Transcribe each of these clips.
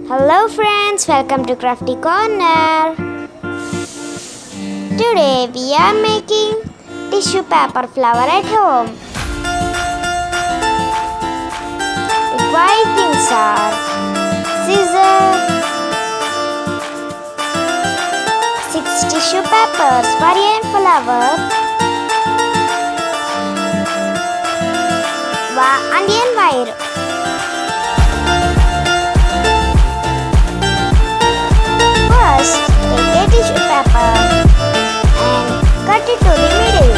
Hello friends, welcome to Crafty Corner. Today we are making tissue paper flower at home. Required things are scissors, 6 tissue papers for a flower, onion wire. First, take a tissue paper and cut it to the middle.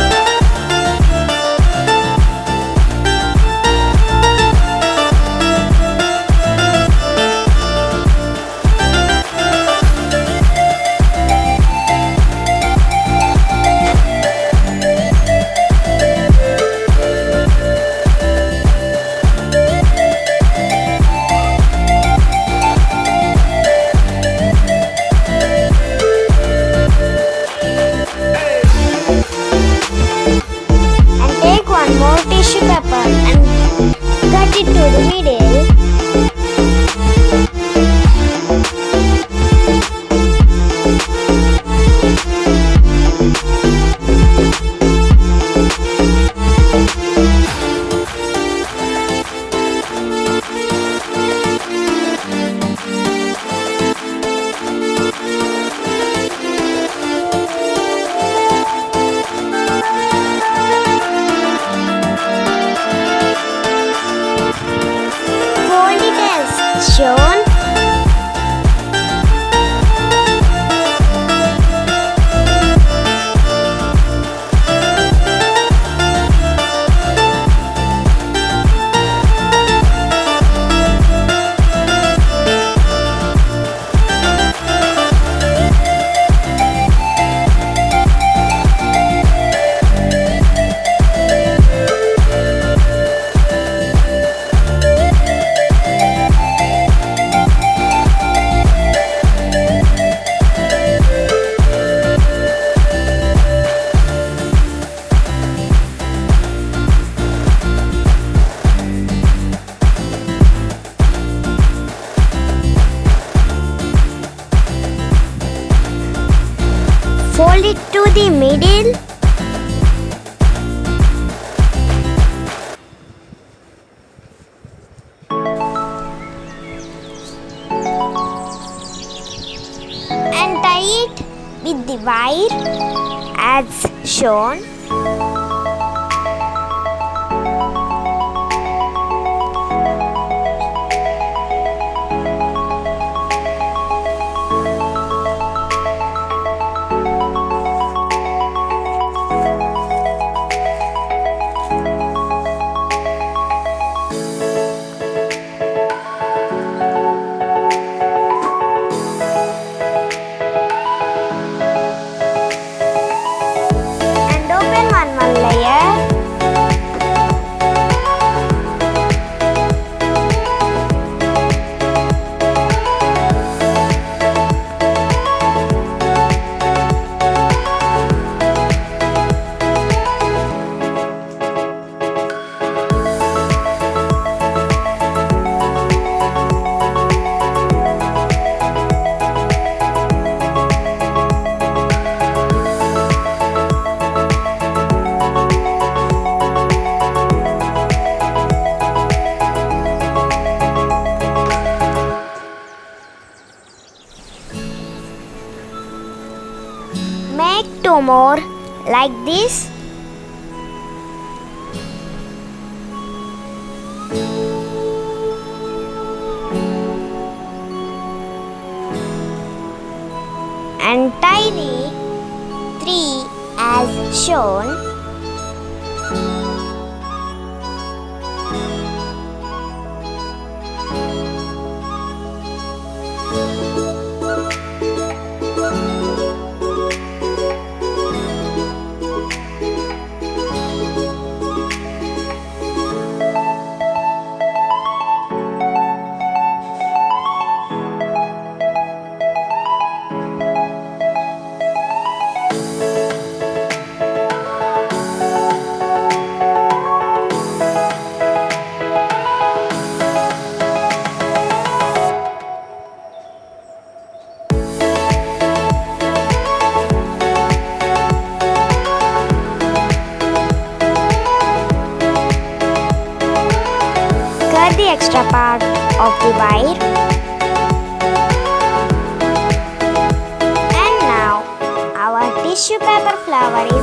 More tissue paper and cut it to the middle. Shown. Fold it to the middle. And tie it with the wire as shown. Make 2 more like this. And tie the 3 as shown. extra part of the wire. And now our tissue paper flower is